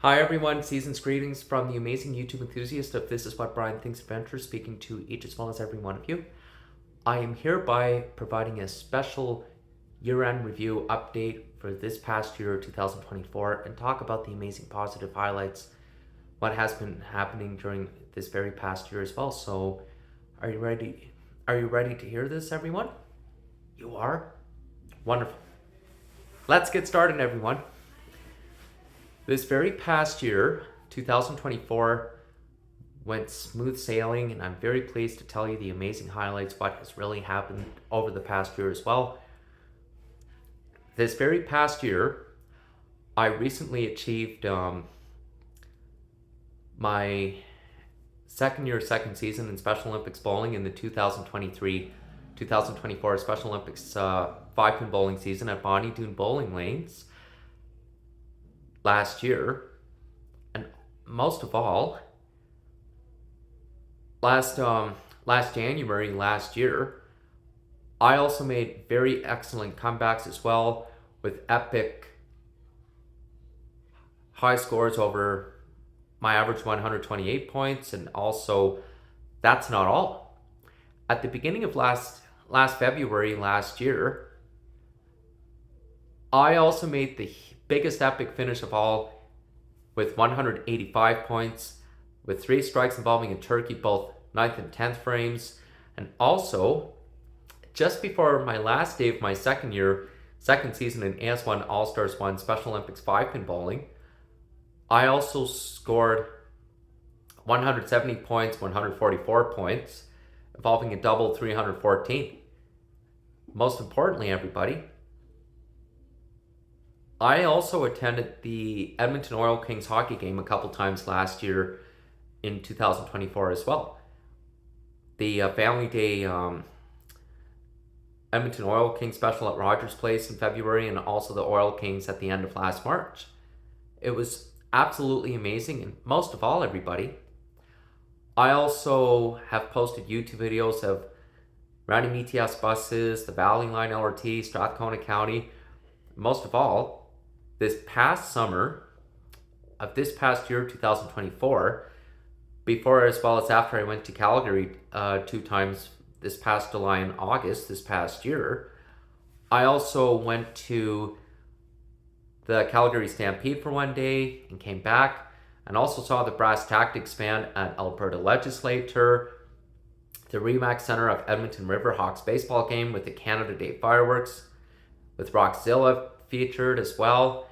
Hi everyone, season's greetings from the amazing YouTube enthusiast of This Is What Brian Thinks Adventure, speaking to each as well as every one of you. I am hereby providing a special year-end review update for this past year, 2024, and talk about the amazing positive highlights, what has been happening during this very past year as well. So, are you ready? Are you ready to hear this, everyone? You are? Wonderful. Let's get started, everyone. This very past year, 2024, went smooth sailing, and I'm very pleased to tell you the amazing highlights, what has really happened over the past year as well. This very past year, I recently achieved my second season in Special Olympics bowling in the 2023-2024 Special Olympics 5-pin bowling season at Bonnie Doon Bowling Lanes last year. And most of all, last January last year, I also made very excellent comebacks as well, with epic high scores over my average 128 points. And also, that's not all. At the beginning of last February last year, I also made the biggest epic finish of all with 185 points, with 3 strikes involving a turkey, both 9th and 10th frames. And also, just before my last day of my second season in AS1 All-Stars 1 Special Olympics 5-pin bowling, I also scored 170 points, 144 points, involving a double 314. Most importantly, everybody, I also attended the Edmonton Oil Kings hockey game a couple times last year in 2024 as well. The Family Day Edmonton Oil Kings special at Rogers Place in February, and also the Oil Kings at the end of last March. It was absolutely amazing. And most of all, everybody, I also have posted YouTube videos of riding ETS buses, the Valley Line LRT, Strathcona County. Most of all, this past summer of this past year, 2024, before as well as after I went to Calgary 2 times this past July and August this past year, I also went to the Calgary Stampede for one day and came back, and also saw the Brass Tactics Band at Alberta Legislature, the Remax Center of Edmonton Riverhawks baseball game with the Canada Day fireworks, with Rockzilla featured as well,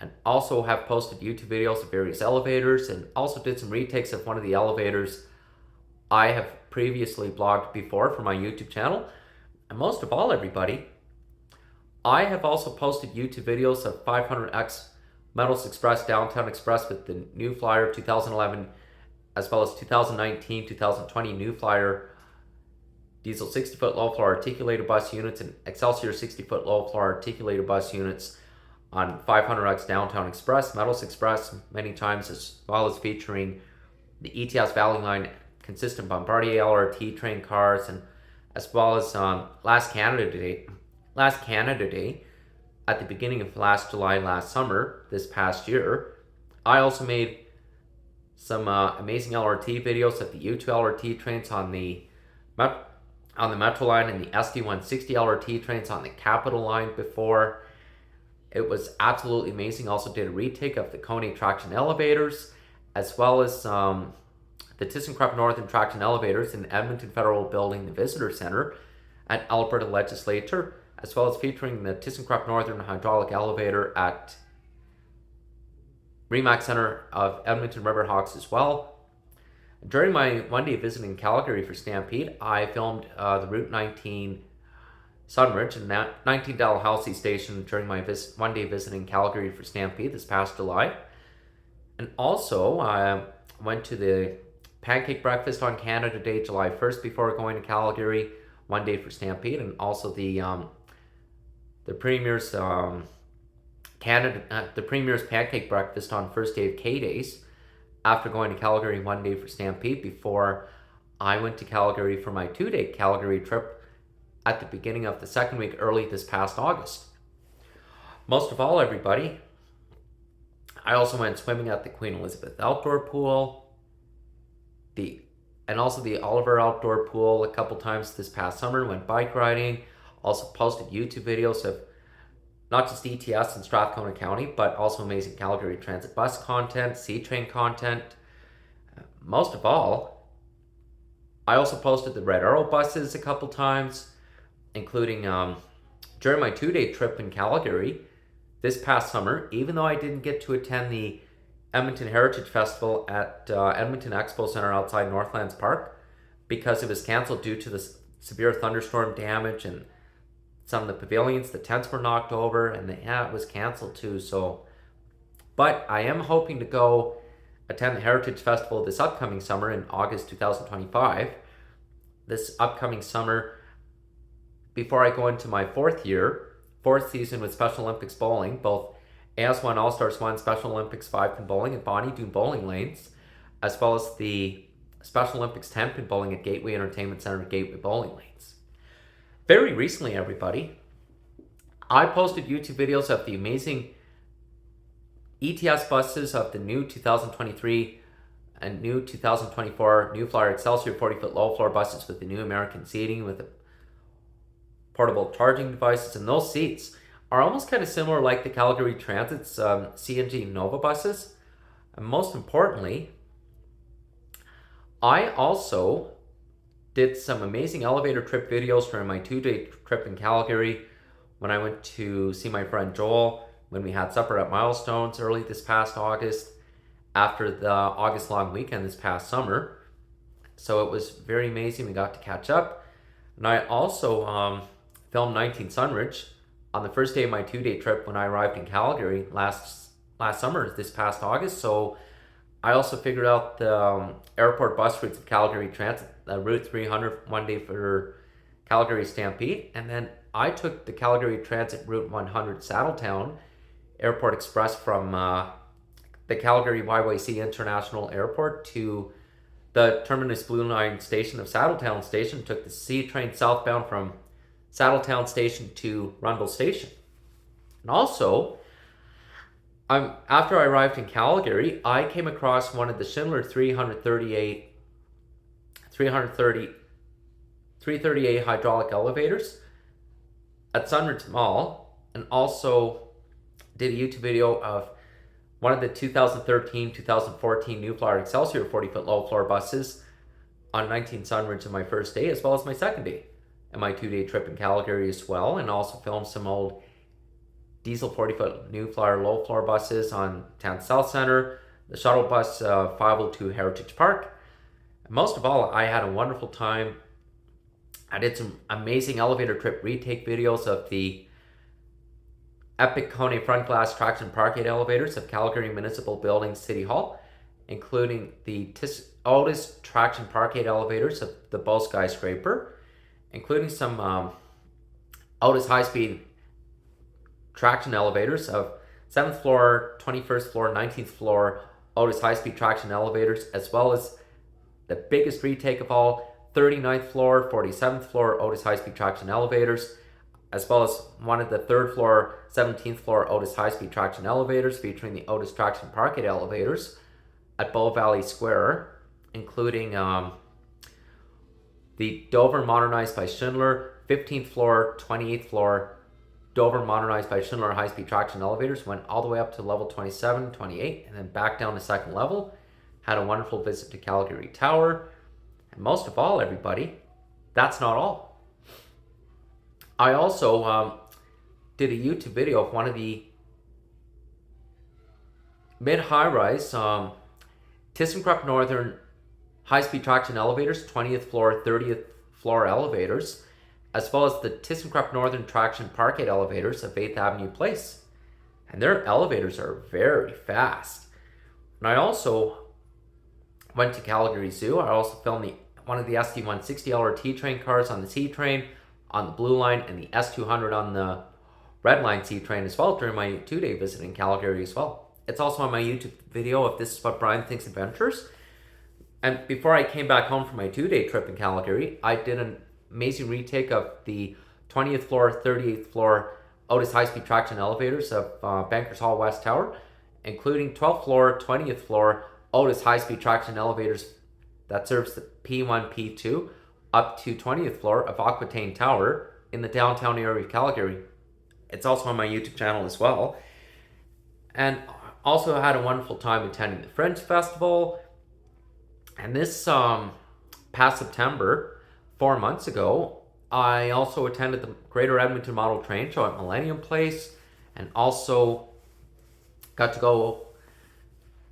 and also have posted YouTube videos of various elevators, and also did some retakes of one of the elevators I have previously blogged before for my YouTube channel. And most of all, everybody, I have also posted YouTube videos of 500X Metals Express Downtown Express with the New Flyer 2011, as well as 2019-2020 New Flyer Diesel 60-foot low-floor articulated bus units and Excelsior 60-foot low-floor articulated bus units on 500X Downtown Express, Metals Express, many times, as well as featuring the ETS Valley Line consistent Bombardier LRT train cars, and as well as last Canada Day at the beginning of last July, last summer, this past year. I also made some amazing LRT videos of the U2 LRT trains on the Metro line, and the SD160 LRT trains on the Capital line before. It was absolutely amazing. Also did a retake of the Coney traction elevators, as well as the ThyssenKrupp Northern traction elevators in the Edmonton Federal Building, the Visitor Center at Alberta Legislature, as well as featuring the ThyssenKrupp Northern hydraulic elevator at Remax Center of Edmonton Riverhawks as well. During my one-day visit in Calgary for Stampede, I filmed the Route 19 Sunridge and 19 Dalhousie station during my one-day visit in Calgary for Stampede this past July. And also, I went to the Pancake Breakfast on Canada Day, July 1st, before going to Calgary one day for Stampede, and also the Premier's the Premier's Pancake Breakfast on first day of K-Days, after going to Calgary one day for Stampede, before I went to Calgary for my 2-day Calgary trip at the beginning of the second week, early this past August. Most of all, everybody, I also went swimming at the Queen Elizabeth outdoor pool, and also the Oliver outdoor pool a couple times this past summer. Went bike riding. Also posted YouTube videos of not just ETS in Strathcona County, but also amazing Calgary Transit bus content, C-Train content. Most of all, I also posted the Red Arrow buses a couple times, including during my 2-day trip in Calgary this past summer. Even though I didn't get to attend the Edmonton Heritage Festival at Edmonton Expo Center outside Northlands Park because it was canceled due to the severe thunderstorm damage, and some of the pavilions, the tents were knocked over, and it was canceled too. So, but I am hoping to go attend the Heritage Festival this upcoming summer in August 2025. This upcoming summer, before I go into my fourth season with Special Olympics bowling, both AS1 All-Stars 1 Special Olympics 5-pin bowling at Bonnie Doon Bowling Lanes, as well as the Special Olympics 10-pin bowling at Gateway Entertainment Center at Gateway Bowling Lanes. Very recently, everybody, I posted YouTube videos of the amazing ETS buses of the new 2023 and new 2024 New Flyer Excelsior 40-foot low floor buses with the new American seating with the portable charging devices, and those seats are almost kind of similar like the Calgary Transit's CNG Nova buses. And most importantly, I also did some amazing elevator trip videos during my 2-day trip in Calgary when I went to see my friend Joel, when we had supper at Milestones early this past August after the August long weekend this past summer. So it was very amazing. We got to catch up. And I also filmed 19 Sunridge on the first day of my 2-day trip when I arrived in Calgary last summer, this past August. So I also figured out the airport bus routes of Calgary Transit, Route 300 one day for Calgary Stampede, and then I took the Calgary Transit Route 100 Saddletown Airport Express from the Calgary YYC International Airport to the Terminus Blue Line station of Saddletown Station, took the C-Train southbound from Saddletown Station to Rundle Station. And also, after I arrived in Calgary, I came across one of the Schindler 338 hydraulic elevators at Sunridge Mall, and also did a YouTube video of one of the 2013-2014 New Flyer Excelsior 40-foot low floor buses on 19 Sunridge on my first day, as well as my second day and my 2-day trip in Calgary as well, and also filmed some old diesel 40-foot New Flyer low floor buses on Town South Center, the shuttle bus 502 Heritage Park. And most of all, I had a wonderful time. I did some amazing elevator trip retake videos of the epic Kone front glass traction parkade elevators of Calgary Municipal Building City Hall, including the Otis traction parkade elevators of the Bow Skyscraper, including some Otis high-speed traction elevators of 7th floor, 21st floor, 19th floor Otis high-speed traction elevators, as well as the biggest retake of all, 39th floor, 47th floor Otis high-speed traction elevators, as well as one of the 3rd floor, 17th floor Otis high-speed traction elevators featuring the Otis traction parkade elevators at Bow Valley Square, including the Dover modernized by Schindler, 15th floor, 28th floor Dover modernized by Schindler high-speed traction elevators, went all the way up to level 27, 28, and then back down to second level. Had a wonderful visit to Calgary Tower. And most of all, everybody, that's not all. I also did a YouTube video of one of the mid-high-rise ThyssenKrupp Northern high-speed traction elevators, 20th floor, 30th floor elevators, as well as the ThyssenKrupp Northern traction parkade elevators of 8th Avenue Place. And their elevators are very fast. And I also went to Calgary Zoo. I also filmed one of the SD160 T-Train cars on the C-Train, on the Blue Line, and the S200 on the Red Line C-Train as well during my 2-day visit in Calgary as well. It's also on my YouTube video of This Is What Brian Thinks Adventures. And before I came back home from my 2-day trip in Calgary, I did an amazing retake of the 20th floor, 38th floor Otis high-speed traction elevators of Bankers Hall West Tower, including 12th floor, 20th floor Otis high-speed traction elevators that serves the P1, P2 up to 20th floor of Aquitaine Tower in the downtown area of Calgary. It's also on my YouTube channel as well. And also had a wonderful time attending the Fringe Festival. And this past September, 4 months ago, I also attended the Greater Edmonton Model Train Show at Millennium Place, and also got to go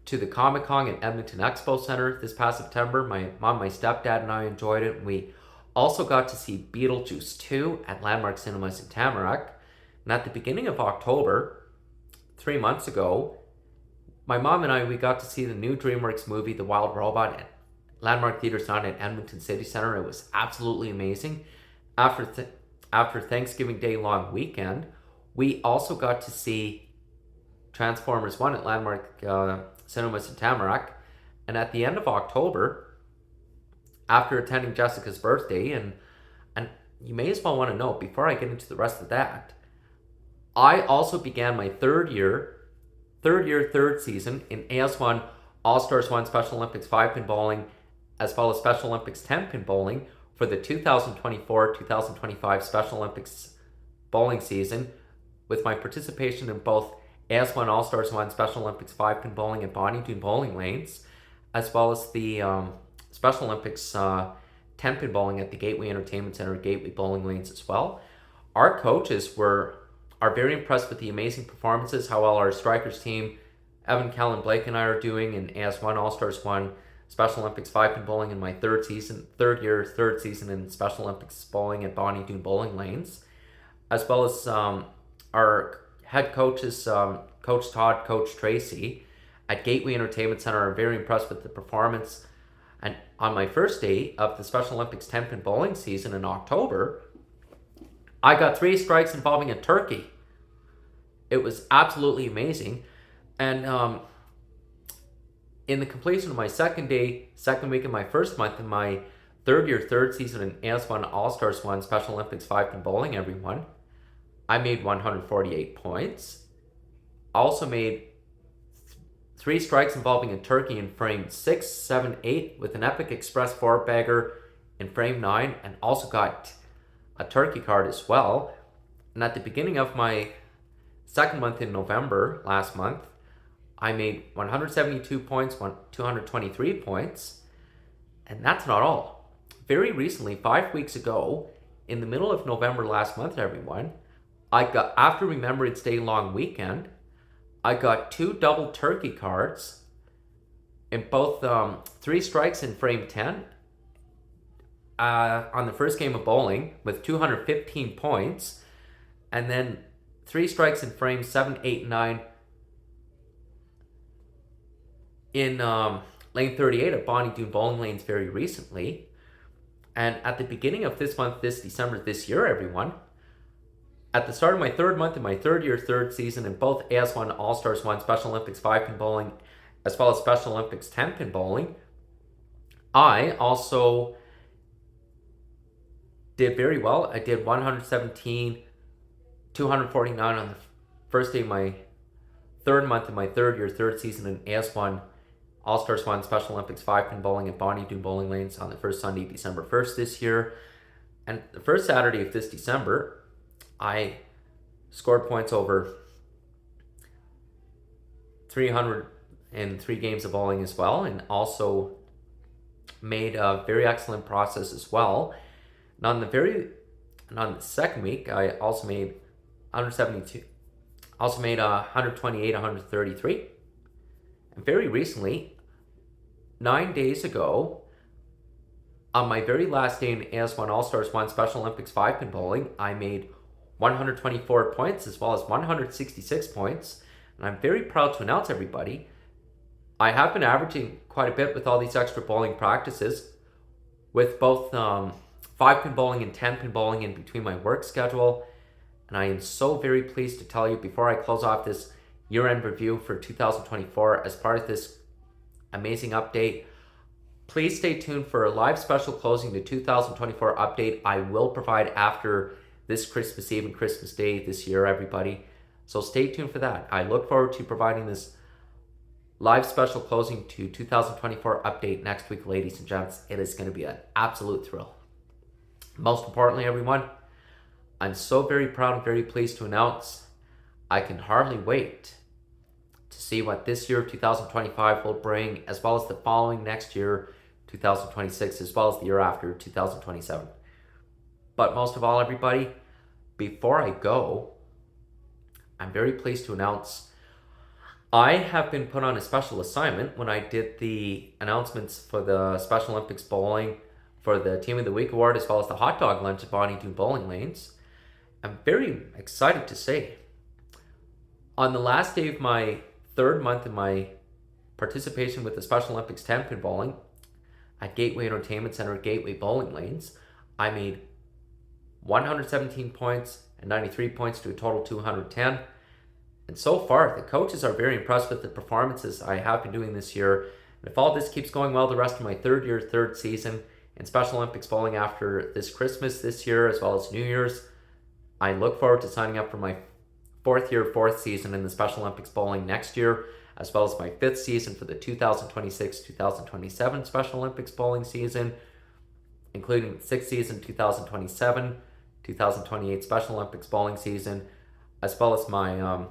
to the Comic-Con at Edmonton Expo Center this past September. My mom, my stepdad, and I enjoyed it. We also got to see Beetlejuice 2 at Landmark Cinemas in Tamarack. And at the beginning of October, 3 months ago, my mom and I, we got to see the new DreamWorks movie, The Wild Robot, at Landmark Theatre Sound at Edmonton City Centre. It was absolutely amazing. After Thanksgiving Day long weekend, we also got to see Transformers 1 at Landmark Cinemas in Tamarack. And at the end of October, after attending Jessica's birthday, and you may as well want to know, before I get into the rest of that, I also began my third season in AS1 All-Stars 1 Special Olympics 5-pin bowling, as well as Special Olympics 10-pin bowling for the 2024-2025 Special Olympics bowling season, with my participation in both AS1 All-Stars 1 Special Olympics 5-pin bowling at Bonnie Doon bowling lanes, as well as the Special Olympics 10-pin bowling at the Gateway Entertainment Center, Gateway bowling lanes as well. Our coaches are very impressed with the amazing performances, how well our strikers team, Evan, Callan, Blake, and I are doing in AS1 All-Stars 1 Special Olympics 5-pin bowling in my third season in Special Olympics bowling at Bonnie Doon bowling lanes, as well as our head coaches, Coach Todd, Coach Tracy at Gateway Entertainment Center are very impressed with the performance. And on my first day of the Special Olympics 10-pin bowling season in October, I got 3 strikes involving a turkey. It was absolutely amazing. And in the completion of my second week of my first month in my third season in AS1 All-Stars 1 Special Olympics 5-pin bowling, everyone, I made 148 points. Also made 3 strikes involving a turkey in frame 6, 7, 8 with an Epic Express 4-bagger in frame 9, and also got a turkey card as well. And at the beginning of my second month in November last month, I made 172 points, 223 points, and that's not all. Very recently, 5 weeks ago, in the middle of November last month, everyone, after Remembrance Day long weekend, I got 2 double turkey cards in both 3 strikes in frame 10 on the first game of bowling with 215 points, and then 3 strikes in frames 7, 8, 9 in lane 38 at Bonnie Doon bowling lanes very recently. And at the beginning of this month, this December, this year, everyone, at the start of my third month in my third season in both AS1 All-Stars 1 Special Olympics 5-pin bowling, as well as Special Olympics 10-pin bowling, I also did very well. I did 117, 249 on the first day of my third month in my third season in AS1 All-Stars 1 Special Olympics 5-pin bowling at Bonnie Doon bowling lanes on the first Sunday, December 1st this year. And the first Saturday of this December, I scored points over 300 in 3 games of bowling as well, and also made a very excellent process as well. And on the second week, I also made 172, also made 128, 133. And very recently, 9 days ago, on my very last day in AS1 All-Stars 1 Special Olympics 5-pin bowling, I made 124 points as well as 166 points. And I'm very proud to announce, everybody, I have been averaging quite a bit with all these extra bowling practices, with both 5-pin bowling and 10-pin bowling in between my work schedule. And I am so very pleased to tell you, before I close off this year-end review for 2024, as part of this amazing update, please stay tuned for a live special closing the 2024 update I will provide after this Christmas Eve and Christmas Day this year, everybody. So stay tuned for that. I look forward to providing this live special closing to 2024 update next week, ladies and gents. It is going to be an absolute thrill. Most importantly, everyone, I'm so very proud and very pleased to announce I can hardly wait to see what this year, 2025, will bring, as well as the following next year, 2026, as well as the year after, 2027. But most of all, everybody, before I go, I'm very pleased to announce I have been put on a special assignment when I did the announcements for the Special Olympics bowling for the Team of the Week award, as well as the hot dog lunch at Bonnie Doon Bowling Lanes. I'm very excited to say, on the last day of my third month in my participation with the Special Olympics 10-pin bowling at Gateway Entertainment Center at Gateway Bowling Lanes, I made 117 points and 93 points to a total 210. And so far, the coaches are very impressed with the performances I have been doing this year. And if all this keeps going well the rest of my third season in Special Olympics bowling after this Christmas this year, as well as New Year's, I look forward to signing up for my fourth season in the Special Olympics bowling next year, as well as my fifth season for the 2026-2027 Special Olympics bowling season, including the sixth season 2027, 2028 Special Olympics bowling season, as well as my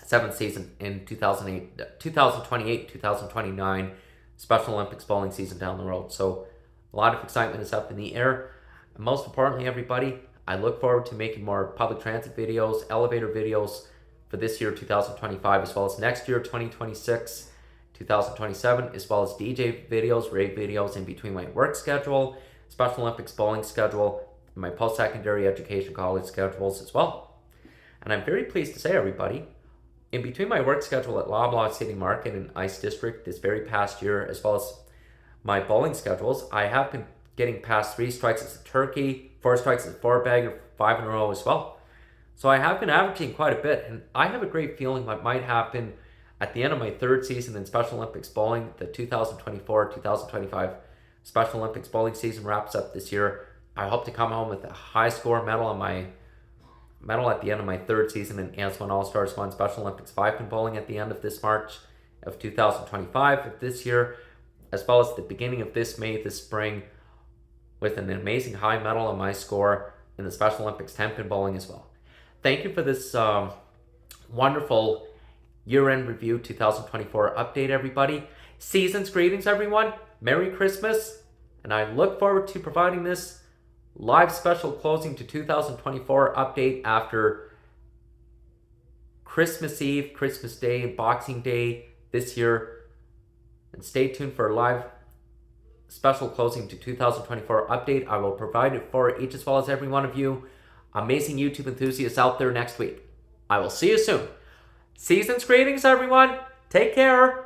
seventh season in 2028-2029 Special Olympics bowling season down the road. So a lot of excitement is up in the air. And most importantly, everybody, I look forward to making more public transit videos, elevator videos for this year, 2025, as well as next year, 2026, 2027, as well as DJ videos, rave videos in between my work schedule, Special Olympics bowling schedule, and my post-secondary education college schedules as well. And I'm very pleased to say, everybody, in between my work schedule at Loblaw City Market and Ice District this very past year, as well as my bowling schedules, I have been getting past 3 strikes as a turkey, 4 strikes as a 4-bagger, 5 in a row as well. So I have been averaging quite a bit, and I have a great feeling what might happen at the end of my third season in Special Olympics bowling. The 2024-2025 Special Olympics bowling season wraps up this year. I hope to come home with a high score medal on my medal at the end of my third season in Anselm All-Stars 1 Special Olympics 5-pin bowling at the end of this March of 2025 of this year, as well as the beginning of this May, this spring, with an amazing high medal on my score in the Special Olympics 10-pin bowling as well. Thank you for this wonderful year-end review 2024 update, everybody. Season's greetings, everyone. Merry Christmas. And I look forward to providing this live special closing to 2024 update after Christmas Eve, Christmas Day, and Boxing Day this year. And stay tuned for a live special closing to 2024 update. I will provide it for each as well as every one of you amazing YouTube enthusiasts out there next week. I will see you soon. Season's greetings, everyone. Take care.